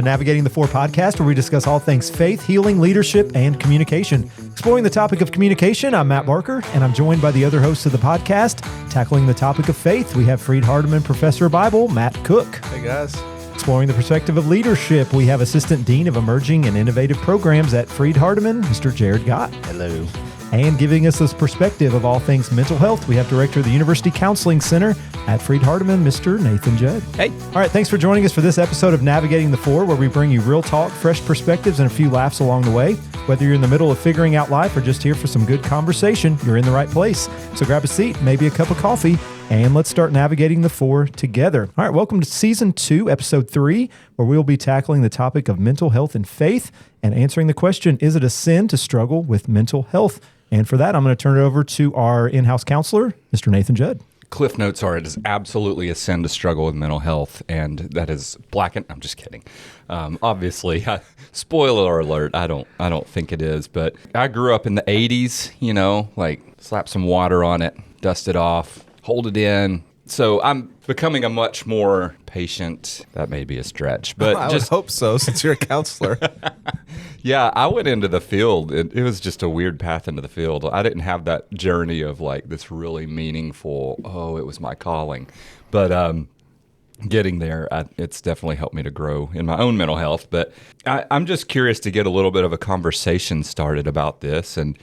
Navigating the Four podcast, where we discuss all things faith, healing, leadership, and communication. Exploring the topic of communication, I'm Matt Barker, and I'm joined by the other hosts of the podcast. Tackling the topic of faith, we have Freed Hardeman Professor of Bible, Matt Cook. Hey, guys. Exploring the perspective of leadership, we have Assistant Dean of Emerging and Innovative Programs at Freed Hardeman, Mr. Jared Gott. Hello. And giving us this perspective of all things mental health, we have Director of the University Counseling Center at Freed Hardeman, Mr. Nathan Judd. Hey. All right, thanks for joining us for this episode of Navigating the Four, where we bring you real talk, fresh perspectives, and a few laughs along the way. Whether you're in the middle of figuring out life or just here for some good conversation, you're in the right place. So grab a seat, maybe a cup of coffee, and let's start navigating the four together. All right, welcome to Season 2, Episode 3, where we'll be tackling the topic of mental health and faith and answering the question, is it a sin to struggle with mental health? And for that, I'm going to turn it over to our in-house counselor, Mr. Nathan Judd. Cliff notes are, it is absolutely a sin to struggle with mental health, and that is blackened. I'm just kidding. Obviously, spoiler alert, I don't think it is, but I grew up in the 80s, like slap some water on it, dust it off, hold it in. So I'm becoming a much more patient, that may be a stretch, but I just hope so, since you're a counselor. Yeah, I went into the field. It was just a weird path into the field. I didn't have that journey of like this really meaningful, it was my calling. But getting there, it's definitely helped me to grow in my own mental health. But I'm just curious to get a little bit of a conversation started about this. And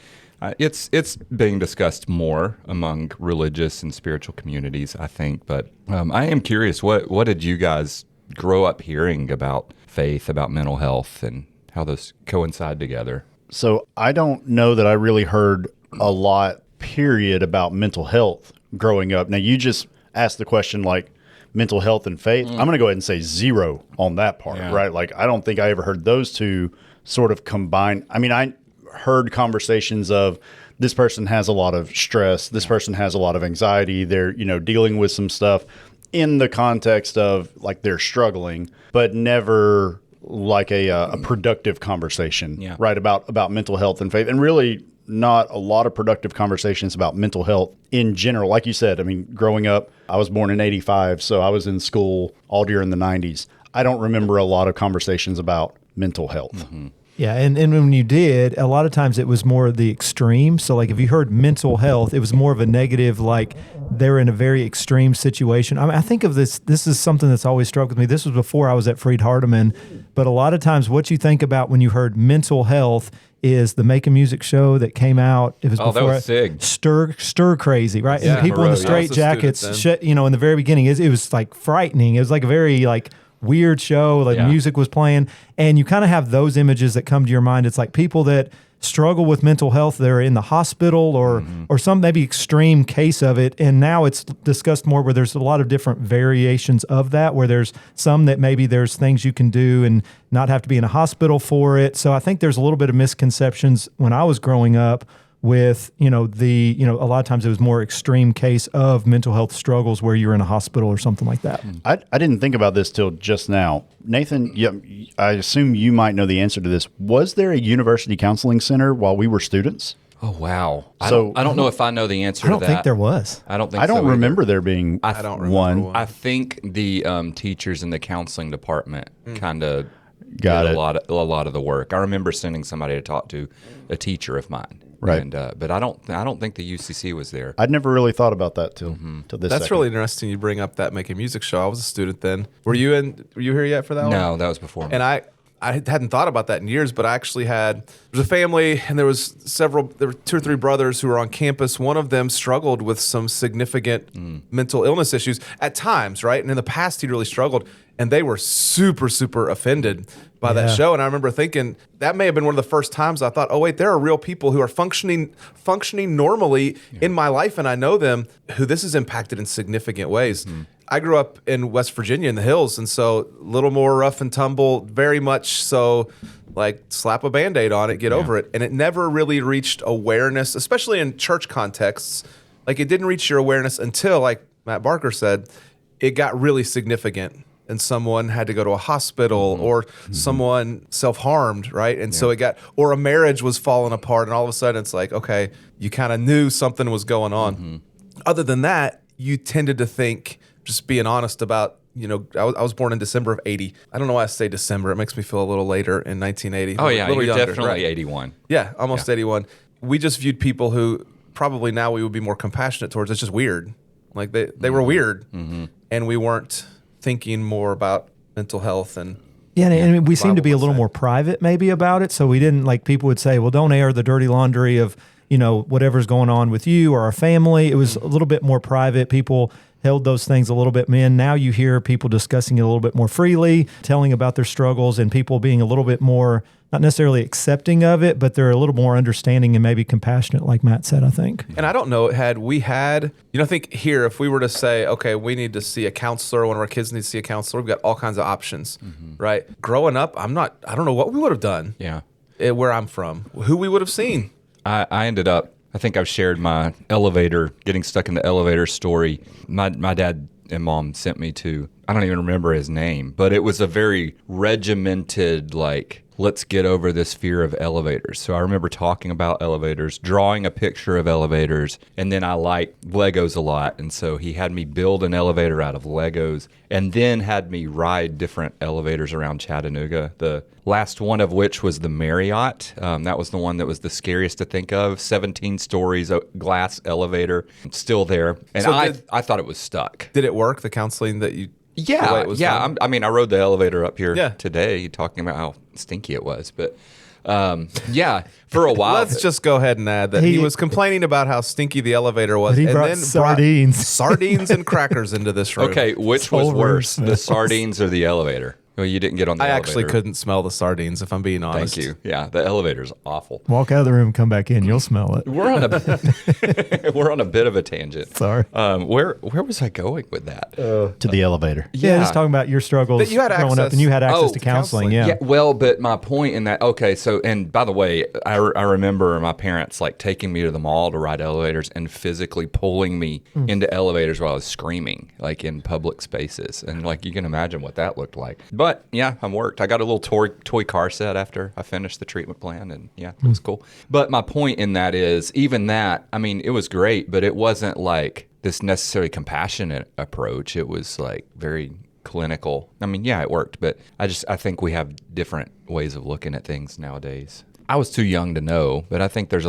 it's being discussed more among religious and spiritual communities, I think. But I am curious, what did you guys grow up hearing about faith, about mental health, and how those coincide together? So I don't know that I really heard a lot, period, about mental health growing up. Now, you just asked the question like mental health and faith. I'm going to go ahead and say zero on that part, right? Like, I don't think I ever heard those two sort of combined. I mean, I heard conversations of this person has a lot of stress. This person has a lot of anxiety. They're, dealing with some stuff in the context of like they're struggling, but never like a productive conversation, right, about mental health and faith, and really not a lot of productive conversations about mental health in general. Like you said, I mean, growing up, I was born in 85, so I was in school all during the 90s. I don't remember a lot of conversations about mental health. Mm-hmm. Yeah, and when you did, a lot of times it was more of the extreme. So like if you heard mental health, it was more of a negative, like they're in a very extreme situation. I mean, I think of this is something that's always struck with me. This was before I was at Freed Hardeman, but a lot of times what you think about when you heard mental health is the Make a Music show that came out. It was before that was Sig. Stir Crazy, right? Yeah, and people in the straight jackets, in the very beginning, it was like frightening. It was like a very like weird show, like music was playing, and you kind of have those images that come to your mind. It's like people that struggle with mental health, they're in the hospital or some maybe extreme case of it, and now it's discussed more where there's a lot of different variations of that, where there's some that maybe there's things you can do and not have to be in a hospital for it. So I think there's a little bit of misconceptions when I was growing up with, a lot of times it was more extreme case of mental health struggles where you're in a hospital or something like that. I didn't think about this till just now. Nathan, I assume you might know the answer to this. Was there a university counseling center while we were students? Oh, wow. So I don't know if I know the answer to that. I don't think there was. I don't think I don't so remember either. there being I don't remember one. I think the teachers in the counseling department kind of Got did it. a lot of the work. I remember sending somebody to talk to a teacher of mine. Right. And, but I don't think the UCC was there. I'd never really thought about that till this That's second. really interesting you bring up that Make a Music show. I was a student then. Were you here yet for that one? No, that was before me. And I hadn't thought about that in years, but I actually there was a family, and there were 2 or 3 brothers who were on campus. One of them struggled with some significant mental illness issues at times, right? And in the past, he'd really struggled, and they were super, super offended by that show. And I remember thinking that may have been one of the first times I thought, oh wait, there are real people who are functioning normally in my life, and I know them, who this has impacted in significant ways. I grew up in West Virginia in the hills, and so a little more rough and tumble, very much so like slap a Band-Aid on it, get over it. And it never really reached awareness, especially in church contexts. Like it didn't reach your awareness until, like Matt Barker said, it got really significant. And someone had to go to a hospital or someone self-harmed, right? And so or a marriage was falling apart, and all of a sudden it's like, okay, you kind of knew something was going on. Other than that, you tended to think, just being honest about I was born in December of 80. I don't know why I say December. It makes me feel a little later in 1980. Oh, yeah, you're younger, definitely right? 81. Yeah, almost 81. We just viewed people who probably now we would be more compassionate towards. It's just weird. Like they were weird, and we weren't thinking more about mental health and. Yeah, and we seem to be a little say. more private maybe about it. So we didn't, like, people would say, well, don't air the dirty laundry of, whatever's going on with you or our family. It was a little bit more private. People held those things a little bit in. Now you hear people discussing it a little bit more freely, telling about their struggles, and people being a little bit more, not necessarily accepting of it, but they're a little more understanding and maybe compassionate, like Matt said, I think. And I don't know, I think here, if we were to say, okay, we need to see a counselor, one of our kids needs to see a counselor, we've got all kinds of options, right? Growing up, I don't know what we would have done. Yeah. Where I'm from, who we would have seen. I ended up, I think I've shared my getting stuck in the elevator story. My dad and mom sent me to, I don't even remember his name, but it was a very regimented, like, let's get over this fear of elevators. So I remember talking about elevators, drawing a picture of elevators, and then I like Legos a lot. And so he had me build an elevator out of Legos and then had me ride different elevators around Chattanooga. The last one of which was the Marriott. That was the one that was the scariest to think of. 17 stories, a glass elevator, still there. And So I thought it was stuck. Did it work, the counseling that you... Yeah, the way it was done? I mean, I rode the elevator up here Yeah. today talking about how stinky it was. But yeah, for a while. Let's just go ahead and add that he was complaining about how stinky the elevator was, But he and brought then sardines. brought sardines and crackers into this room. Okay, which was Whole room worse, the smells. sardines or the elevator? Well, you didn't get on the I elevator. actually couldn't smell the sardines, if I'm being honest. Thank you. Yeah, the elevator's awful. Walk out of the room, come back in, you'll smell it. We're on a bit of a tangent. Sorry. Where was I going with that? To the elevator. Yeah, just talking about your struggles That you had growing up, access- and you had access Oh, to to counseling. counseling. Yeah. Well, but my point in that, okay, so, and by the way, I remember my parents like taking me to the mall to ride elevators and physically pulling me into elevators while I was screaming, like in public spaces. And like, you can imagine what that looked like. But yeah, I'm worked. I got a little toy car set after I finished the treatment plan, and yeah, it was cool. But my point in that is, even that, I mean, it was great, but it wasn't like this necessarily compassionate approach. It was like very clinical. I mean, yeah, it worked, but I think we have different ways of looking at things nowadays. I was too young to know, but I think there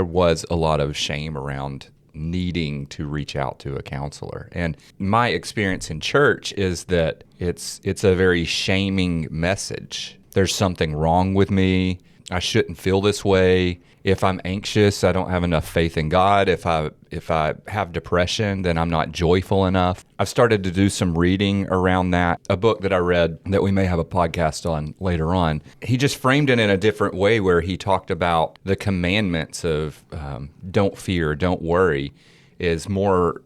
was a lot of shame around needing to reach out to a counselor. And my experience in church is that it's a very shaming message. There's something wrong with me. I shouldn't feel this way. If I'm anxious, I don't have enough faith in God. If I have depression, then I'm not joyful enough. I've started to do some reading around that. A book that I read that we may have a podcast on later on, he just framed it in a different way, where he talked about the commandments of don't fear, don't worry, is more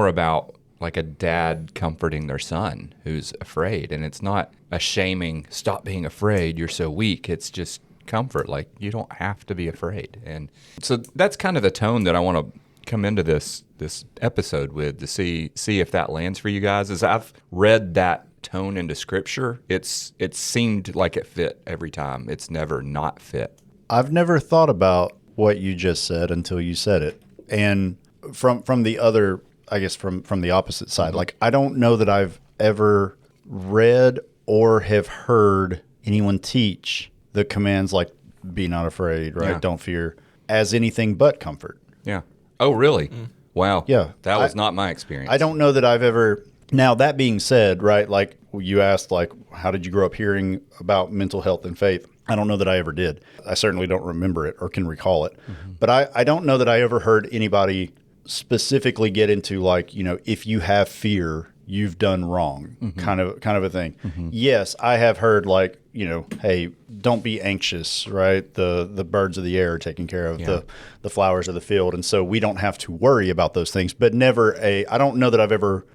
about like a dad comforting their son who's afraid. And it's not a shaming, stop being afraid, you're so weak. It's just comfort, like you don't have to be afraid. And so that's kind of the tone that I want to come into this episode with, to see if that lands for you guys. As I've read that tone into scripture, it seemed like it fit every time. It's never not fit. I've never thought about what you just said until you said it. And from the other, I guess from the opposite side, like I don't know that I've ever read or have heard anyone teach the commands like be not afraid, right? Yeah. Don't fear, as anything but comfort. Yeah. Oh, really? Wow. Yeah. That was not my experience. I don't know that I've ever. Now, that being said, right, like you asked, like, how did you grow up hearing about mental health and faith? I don't know that I ever did. I certainly don't remember it or can recall it. But I don't know that I ever heard anybody specifically get into, like, if you have fear, you've done wrong, kind of a thing. Yes, I have heard, like, hey, don't be anxious, right? The birds of the air are taking care of the flowers of the field, and so we don't have to worry about those things. But I don't know that I've ever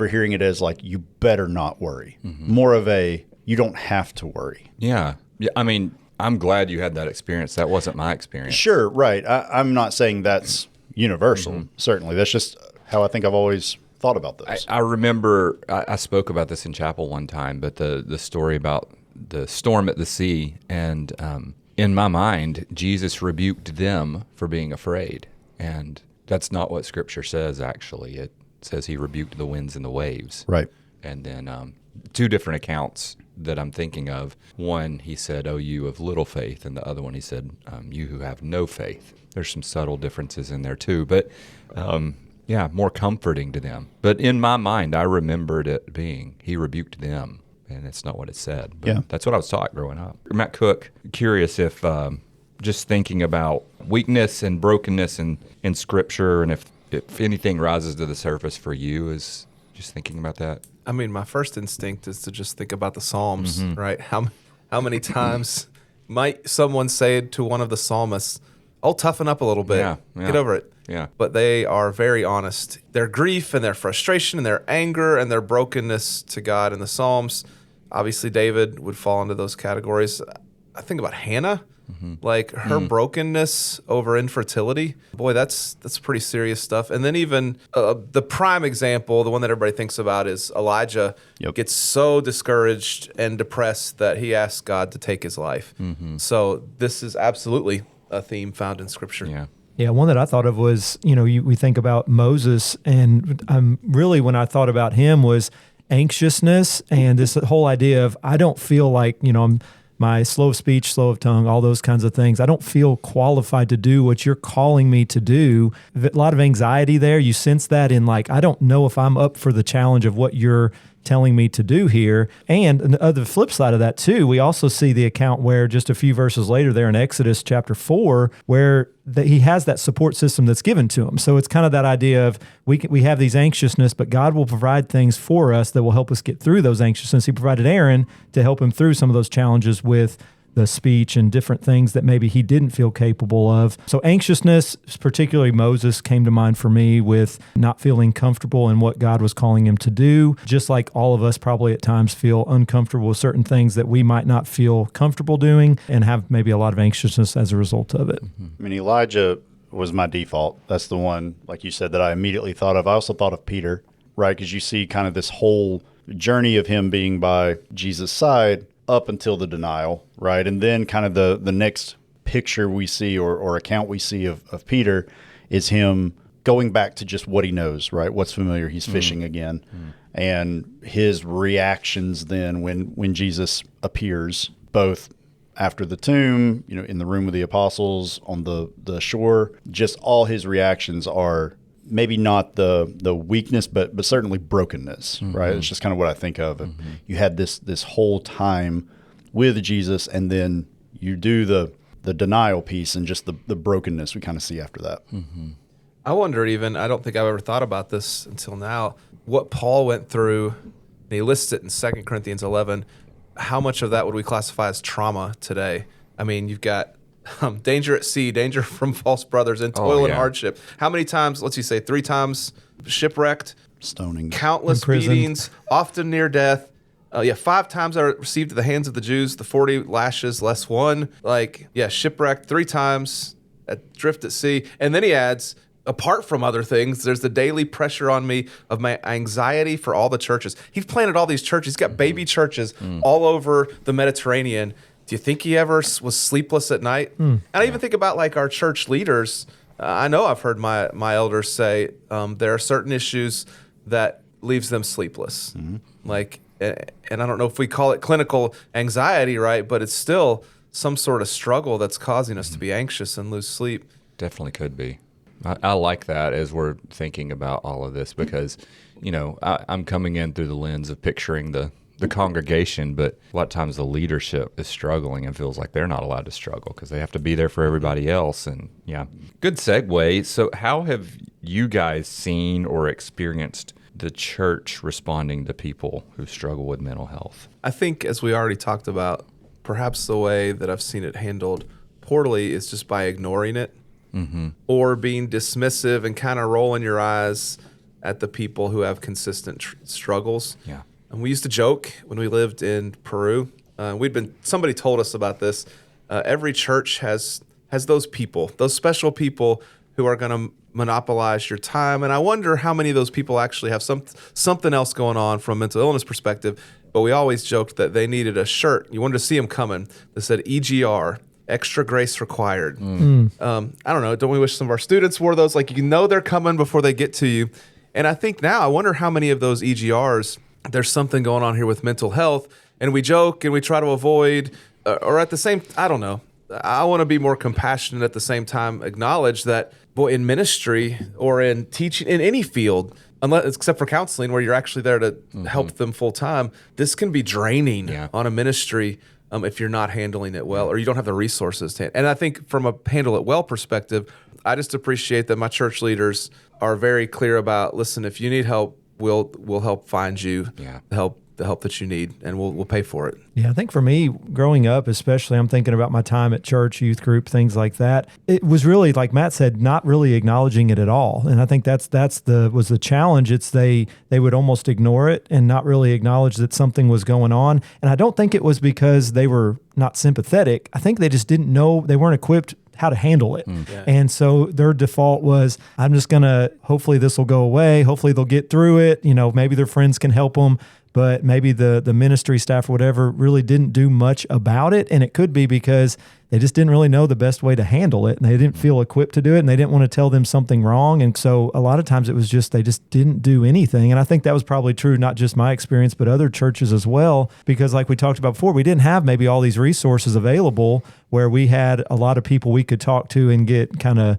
hearing it as like, you better not worry. More of a, you don't have to worry. Yeah. I mean, I'm glad you had that experience. That wasn't my experience. Sure, right. I'm not saying that's universal. Certainly, that's just how I think I've always thought about this. I remember I spoke about this in chapel one time, but the story about the storm at the sea, and in my mind, Jesus rebuked them for being afraid, and that's not what Scripture says. Actually, it says he rebuked the winds and the waves. Right. And then 2 different accounts that I'm thinking of. One, he said, "Oh, you of little faith," and the other one, he said, "You who have no faith." There's some subtle differences in there too, but more comforting to them. But in my mind, I remembered it being, he rebuked them, and it's not what it said. But that's what I was taught growing up. Matt Cook, curious if just thinking about weakness and brokenness in Scripture, and if anything rises to the surface for you, is just thinking about that. I mean, my first instinct is to just think about the Psalms, right? How many times might someone say to one of the psalmists, "Oh, toughen up a little bit, get over it." Yeah. But they are very honest. Their grief and their frustration and their anger and their brokenness to God in the Psalms. Obviously, David would fall into those categories. I think about Hannah, like her brokenness over infertility. Boy, that's pretty serious stuff. And then even the prime example, the one that everybody thinks about, is Elijah gets so discouraged and depressed that he asks God to take his life. So this is absolutely a theme found in Scripture. Yeah, one that I thought of was, we think about Moses, and really when I thought about him was anxiousness and this whole idea of, I don't feel like, I'm my slow of speech, slow of tongue, all those kinds of things. I don't feel qualified to do what you're calling me to do. A lot of anxiety there. You sense that in I don't know if I'm up for the challenge of what you're telling me to do here. And the flip side of that too, we also see the account where just a few verses later there in Exodus chapter 4, where he has that support system that's given to him. So it's kind of that idea of we have these anxiousness, but God will provide things for us that will help us get through those anxiousness. He provided Aaron to help him through some of those challenges with the speech and different things that maybe he didn't feel capable of. So anxiousness, particularly Moses, came to mind for me with not feeling comfortable in what God was calling him to do. Just like all of us probably at times feel uncomfortable with certain things that we might not feel comfortable doing and have maybe a lot of anxiousness as a result of it. I mean, Elijah was my default. That's the one, like you said, that I immediately thought of. I also thought of Peter, right? Because you see kind of this whole journey of him being by Jesus' side up until the denial, right? And then kind of the next picture we see or account we see of Peter is him going back to just what he knows, right? What's familiar. He's fishing again. And his reactions then when Jesus appears, both after the tomb, in the room with the apostles, on the shore, just all his reactions are maybe not the weakness, but certainly brokenness, right? It's just kind of what I think of. You had this whole time with Jesus, and then you do the denial piece and just the brokenness we kind of see after that. I wonder I don't think I've ever thought about this until now, what Paul went through. And he lists it in 2 Corinthians 11. How much of that would we classify as trauma today? I mean, you've got danger at sea, danger from false brothers, and toil and hardship. How many times, let's say 3 times shipwrecked, stoning, countless beatings, often near death. 5 times I received at the hands of the Jews, the 40 lashes less 1. Shipwrecked 3 times, adrift at sea. And then he adds, apart from other things, there's the daily pressure on me of my anxiety for all the churches. He's planted all these churches. He's got baby churches all over the Mediterranean. Do you think he ever was sleepless at night? And I even think about our church leaders. I know I've heard my elders say there are certain issues that leaves them sleepless. And I don't know if we call it clinical anxiety, right? But it's still some sort of struggle that's causing us to be anxious and lose sleep. Definitely could be. I like that as we're thinking about all of this because, I'm coming in through the lens of picturing the congregation, but a lot of times the leadership is struggling and feels like they're not allowed to struggle because they have to be there for everybody else. And good segue. So how have you guys seen or experienced the church responding to people who struggle with mental health? I think, as we already talked about, perhaps the way that I've seen it handled poorly is just by ignoring it or being dismissive and kind of rolling your eyes at the people who have consistent struggles. Yeah. And we used to joke when we lived in Peru. Somebody told us about this. Every church has those people, those special people who are going to monopolize your time. And I wonder how many of those people actually have something else going on from a mental illness perspective. But we always joked that they needed a shirt. You wanted to see them coming that said EGR, extra grace required. I don't know. Don't we wish some of our students wore those? They're coming before they get to you. And I think now, I wonder how many of those EGRs there's something going on here with mental health, and we joke and we try to avoid, or at the same, I don't know. I want to be more compassionate at the same time, acknowledge that, boy, in ministry or in teaching, in any field, except for counseling, where you're actually there to help them full time, this can be draining on a ministry if you're not handling it well, or you don't have the resources to. And I think from a handle it well perspective, I just appreciate that my church leaders are very clear about, listen, if you need help, we'll help find you the help that you need, and we'll pay for it. Yeah, I think for me, growing up, especially, I'm thinking about my time at church, youth group, things like that. It was really, like Matt said, not really acknowledging it at all. And I think was the challenge. It's they would almost ignore it and not really acknowledge that something was going on. And I don't think it was because they were not sympathetic. I think they just didn't know, they weren't equipped how to handle it. Yeah. And so their default was, I'm just going to, hopefully this will go away. Hopefully they'll get through it. Maybe their friends can help them. But maybe the ministry staff or whatever really didn't do much about it. And it could be because they just didn't really know the best way to handle it, and they didn't feel equipped to do it, and they didn't want to tell them something wrong. And so a lot of times it was just, they just didn't do anything. And I think that was probably true, not just my experience, but other churches as well, because like we talked about before, we didn't have maybe all these resources available where we had a lot of people we could talk to and get kind of,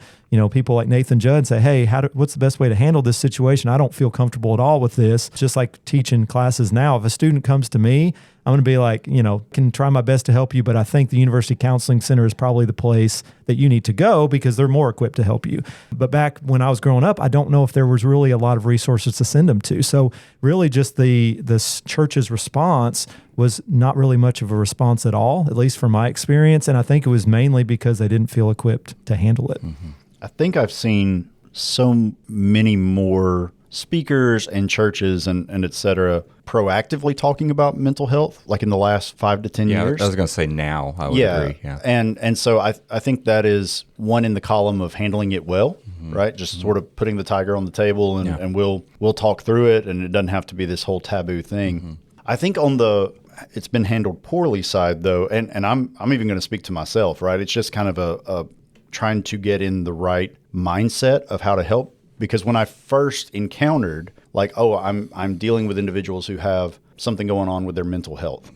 people like Nathan Judd say, hey, what's the best way to handle this situation? I don't feel comfortable at all with this. Just like teaching classes now, if a student comes to me, I'm going to be like, can try my best to help you, but I think the University Counseling Center is probably the place that you need to go because they're more equipped to help you. But back when I was growing up, I don't know if there was really a lot of resources to send them to. So really just the church's response was not really much of a response at all, at least from my experience. And I think it was mainly because they didn't feel equipped to handle it. Mm-hmm. I think I've seen so many more speakers and churches and et cetera proactively talking about mental health, like in the last 5 to 10 years. I was going to say now. I would agree. Yeah. And so I think that is one in the column of handling it well, right? Just sort of putting the tiger on the table and we'll talk through it, and it doesn't have to be this whole taboo thing. I think on the it's been handled poorly side though, and I'm even going to speak to myself, right? It's just kind of a trying to get in the right mindset of how to help. Because when I first encountered, like, I'm dealing with individuals who have something going on with their mental health,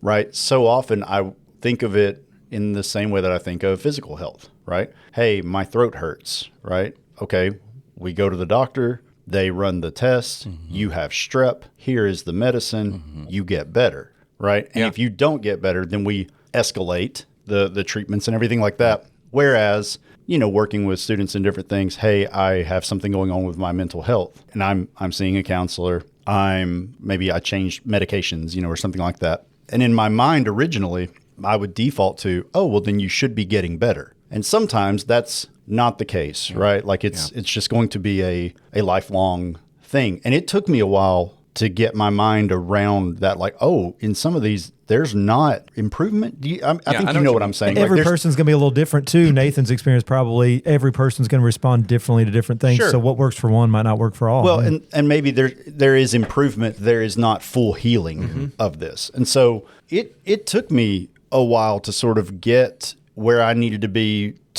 right? So often I think of it in the same way that I think of physical health, right? Hey, my throat hurts, right? Okay, we go to the doctor, they run the test, you have strep, here is the medicine, you get better, right? And if you don't get better, then we escalate the treatments and everything like that. Whereas, working with students in different things, hey, I have something going on with my mental health, and I'm seeing a counselor. Maybe I changed medications, or something like that. And in my mind, originally, I would default to, then you should be getting better. And sometimes that's not the case, right? Like it's just going to be a lifelong thing. And it took me a while to get my mind around that, like, in some of these, there's not improvement. I think you know what I'm saying. Every person's going to be a little different too. Nathan's experience, probably every person's going to respond differently to different things. Sure. So what works for one might not work for all. Well, and maybe there is improvement. There is not full healing of this. And so it took me a while to sort of get where I needed to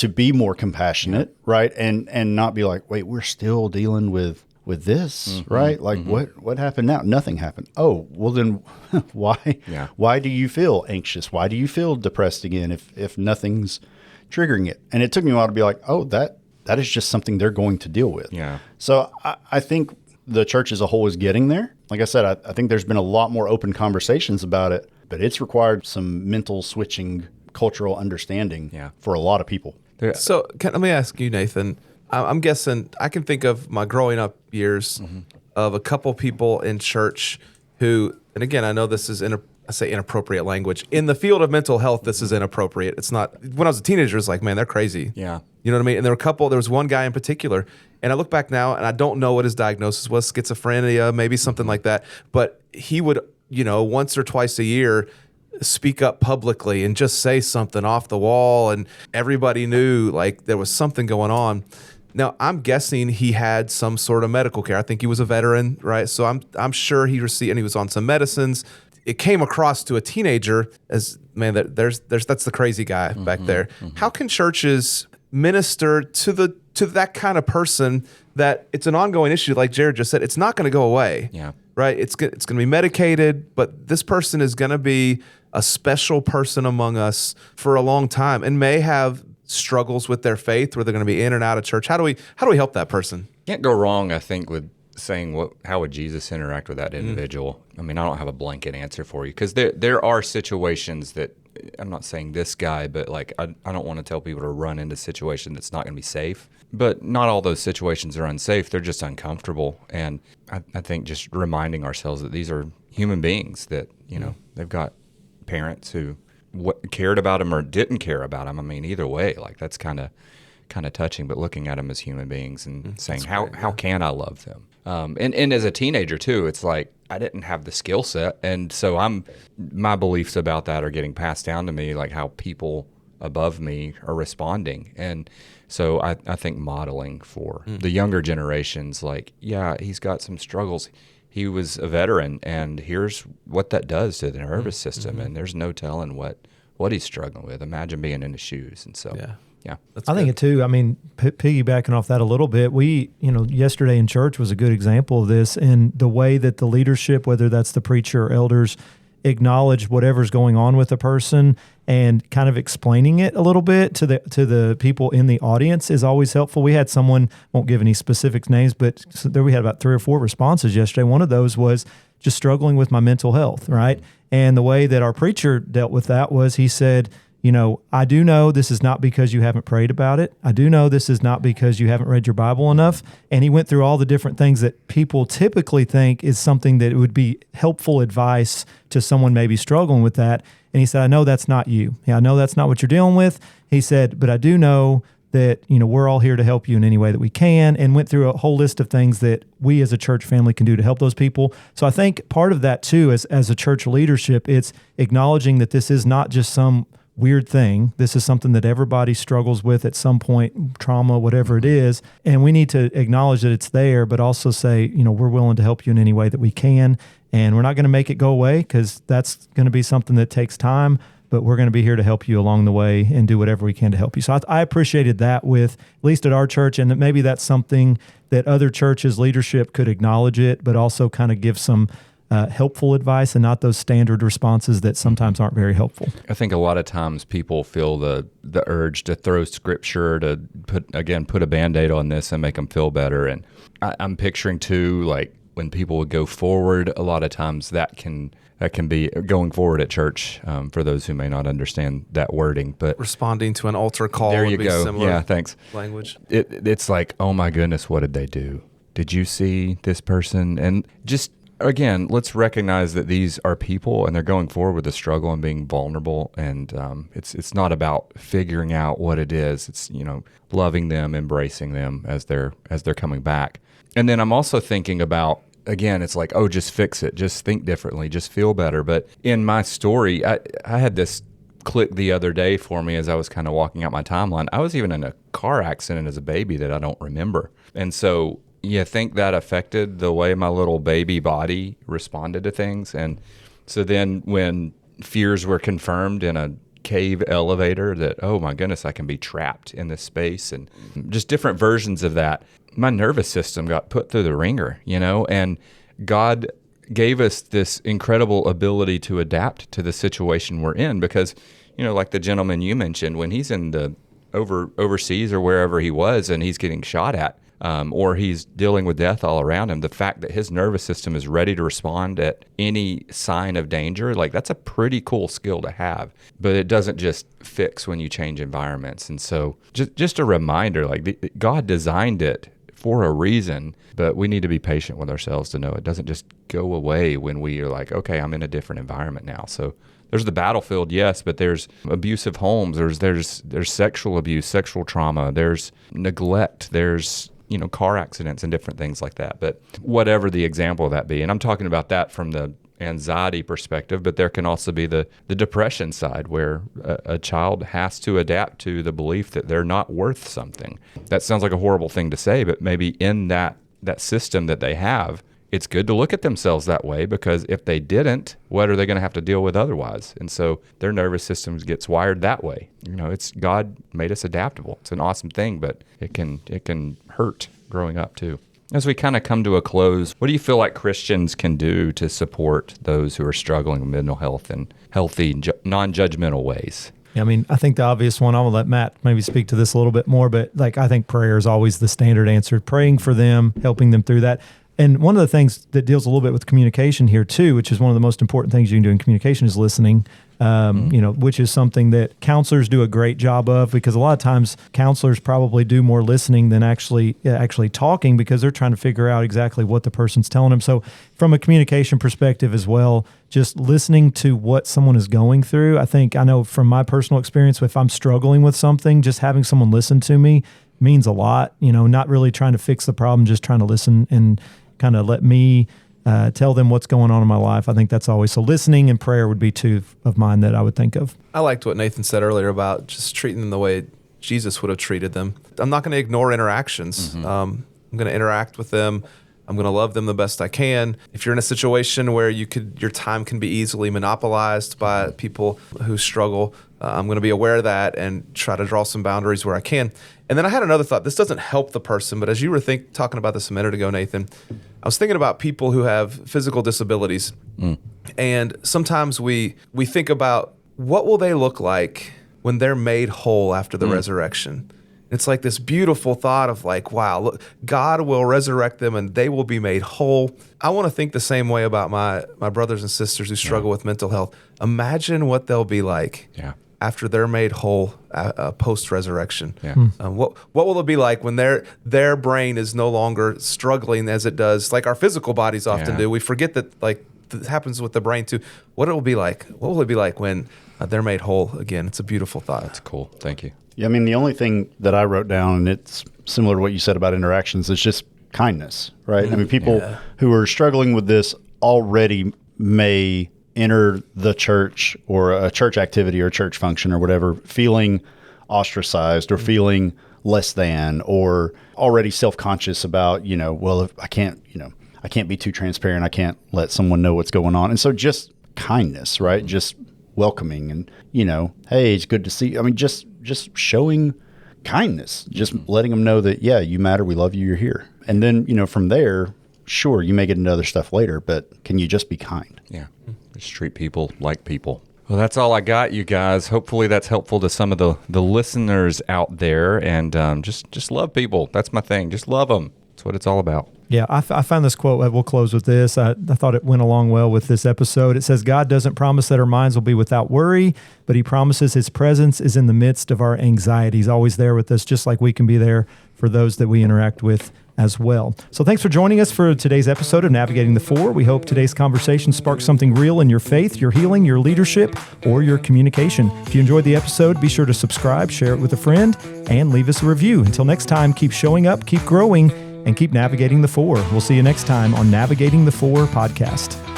be more compassionate, right? And not be like, wait, we're still dealing with this, right? Like what happened now? Nothing happened. Oh, well then why? Yeah. Why do you feel anxious? Why do you feel depressed again if nothing's triggering it? And it took me a while to be like, that is just something they're going to deal with. Yeah. So I think the church as a whole is getting there. Like I said, I think there's been a lot more open conversations about it, but it's required some mental switching, cultural understanding for a lot of people. So let me ask you, Nathan, I'm guessing I can think of my growing up years of a couple people in church who, and again, I know this is I say inappropriate language. In the field of mental health, this is inappropriate. It's not, when I was a teenager, it's like, man, they're crazy. Yeah. You know what I mean? And there was one guy in particular, and I look back now and I don't know what his diagnosis was, schizophrenia, maybe something like that. But he would, once or twice a year, speak up publicly and just say something off the wall, and everybody knew like there was something going on. Now, I'm guessing he had some sort of medical care. I think he was a veteran, right? So I'm sure he received, and he was on some medicines. It came across to a teenager as, man, that's the crazy guy back there. How can churches minister to that kind of person that it's an ongoing issue? Like Jared just said, it's not going to go away. Yeah. right? It's going to be medicated, but this person is going to be a special person among us for a long time and may have struggles with their faith where they're going to be in and out of church. How do we help that person? Can't go wrong, I think, with saying how would Jesus interact with that individual. I mean, I don't have a blanket answer for you, because there are situations that, I'm not saying this guy, but like I don't want to tell people to run into a situation that's not going to be safe. But not all those situations are unsafe. They're just uncomfortable. And I think just reminding ourselves that these are human beings, that, they've got parents who cared about them or didn't care about them. I mean, either way, like that's kind of touching, but looking at them as human beings and saying, how can I love them? And as a teenager too, it's like I didn't have the skill set. And so my beliefs about that are getting passed down to me, like how people above me are responding. And so I think modeling for the younger generations, like, yeah, he's got some struggles. He was a veteran, and here's what that does to the nervous system. And there's no telling what he's struggling with. Imagine being in his shoes. And so, yeah. I think it too. I mean, piggybacking off that a little bit, yesterday in church was a good example of this, and the way that the leadership, whether that's the preacher or elders, acknowledge whatever's going on with a person and kind of explaining it a little bit to the people in the audience is always helpful. We had someone, won't give any specific names, but there we had about 3 or 4 responses yesterday. One of those was just struggling with my mental health, right? And the way that our preacher dealt with that was he said, I do know this is not because you haven't prayed about it. I do know this is not because you haven't read your Bible enough. And he went through all the different things that people typically think is something that would be helpful advice to someone maybe struggling with that. And he said, I know that's not you. Yeah, I know that's not what you're dealing with. He said, but I do know that, we're all here to help you in any way that we can, and went through a whole list of things that we as a church family can do to help those people. So I think part of that too, as a church leadership, it's acknowledging that this is not just some weird thing. This is something that everybody struggles with at some point, trauma, whatever it is. And we need to acknowledge that it's there, but also say, we're willing to help you in any way that we can. And we're not going to make it go away, because that's going to be something that takes time, but we're going to be here to help you along the way and do whatever we can to help you. So I appreciated that with, at least at our church, and that maybe that's something that other churches' leadership could acknowledge it, but also kind of give some helpful advice and not those standard responses that sometimes aren't very helpful. I think a lot of times people feel the urge to throw scripture to put a Band-Aid on this and make them feel better. And I'm picturing too, like when people would go forward, a lot of times that can be going forward at church, for those who may not understand that wording. But responding to an altar call. There you would be go. Similar yeah, thanks. Language. It's like, oh my goodness, what did they do? Did you see this person? And just, again, let's recognize that these are people and they're going forward with a struggle and being vulnerable. And it's not about figuring out what it is. It's, loving them, embracing them as they're coming back. And then I'm also thinking about, again, it's like, oh, just fix it. Just think differently. Just feel better. But in my story, I had this click the other day for me as I was kind of walking out my timeline. I was even in a car accident as a baby that I don't remember. And so you think that affected the way my little baby body responded to things. And so then when fears were confirmed in a cave elevator that, oh my goodness, I can be trapped in this space, and just different versions of that, my nervous system got put through the ringer, and God gave us this incredible ability to adapt to the situation we're in, because, like the gentleman you mentioned, when he's in the overseas or wherever he was and he's getting shot at, or he's dealing with death all around him, the fact that his nervous system is ready to respond at any sign of danger, like that's a pretty cool skill to have. But it doesn't just fix when you change environments. And so just a reminder, like God designed it for a reason, but we need to be patient with ourselves to know it doesn't just go away when we are like, okay, I'm in a different environment now. So there's the battlefield, yes, but there's abusive homes, there's sexual abuse, sexual trauma, there's neglect, there's car accidents and different things like that. But whatever the example of that be, and I'm talking about that from the anxiety perspective, but there can also be the depression side where a child has to adapt to the belief that they're not worth something. That sounds like a horrible thing to say, but maybe in that system that they have, it's good to look at themselves that way, because if they didn't, what are they going to have to deal with otherwise? And so their nervous system gets wired that way. It's God made us adaptable. It's an awesome thing, but it can hurt growing up too. As we kind of come to a close, what do you feel like Christians can do to support those who are struggling with mental health in healthy, non-judgmental ways? Yeah, I mean, I think the obvious one, I'll let Matt maybe speak to this a little bit more, but like I think prayer is always the standard answer. Praying for them, helping them through that. And one of the things that deals a little bit with communication here too, which is one of the most important things you can do in communication, is listening. Which is something that counselors do a great job of, because a lot of times counselors probably do more listening than actually talking, because they're trying to figure out exactly what the person's telling them. So from a communication perspective as well, just listening to what someone is going through. I know from my personal experience, if I'm struggling with something, just having someone listen to me means a lot, not really trying to fix the problem, just trying to listen and kind of let me tell them what's going on in my life. I think that's always, so listening and prayer would be two of mine that I would think of. I liked what Nathan said earlier about just treating them the way Jesus would have treated them. I'm not going to ignore interactions. I'm going to interact with them. I'm going to love them the best I can. If you're in a situation where your time can be easily monopolized by people who struggle, I'm going to be aware of that and try to draw some boundaries where I can. And then I had another thought. This doesn't help the person, but as you were talking about this a minute ago, Nathan, I was thinking about people who have physical disabilities. And sometimes we think about, what will they look like when they're made whole after the resurrection? It's like this beautiful thought of like, wow, look, God will resurrect them and they will be made whole. I want to think the same way about my brothers and sisters who struggle with mental health. Imagine what they'll be like after they're made whole post-resurrection. What will it be like when their brain is no longer struggling as it does, like our physical bodies often do? We forget that like it happens with the brain too. What will it be like when they're made whole again? It's a beautiful thought. That's cool. Thank you. Yeah, I mean, the only thing that I wrote down, and it's similar to what you said about interactions, is just kindness, right? I mean, people who are struggling with this already may enter the church or a church activity or church function or whatever feeling ostracized or feeling less than, or already self-conscious about, well, if I can't be too transparent. I can't let someone know what's going on. And so just kindness, right? Just welcoming and, hey, it's good to see you. I mean, just showing kindness, just letting them know that, yeah, you matter. We love you. You're here. And then, from there, sure, you may get into other stuff later, but can you just be kind? Yeah. Just treat people like people. Well, that's all I got, you guys. Hopefully that's helpful to some of the listeners out there. And just love people. That's my thing. Just love them. That's what it's all about. Yeah, I found this quote. We'll close with this. I thought it went along well with this episode. It says, God doesn't promise that our minds will be without worry, but he promises his presence is in the midst of our anxiety. He's always there with us, just like we can be there for those that we interact with as well. So thanks for joining us for today's episode of Navigating the Four. We hope today's conversation sparks something real in your faith, your healing, your leadership, or your communication. If you enjoyed the episode, be sure to subscribe, share it with a friend, and leave us a review. Until next time, keep showing up, keep growing, and keep navigating the four. We'll see you next time on Navigating the Four podcast.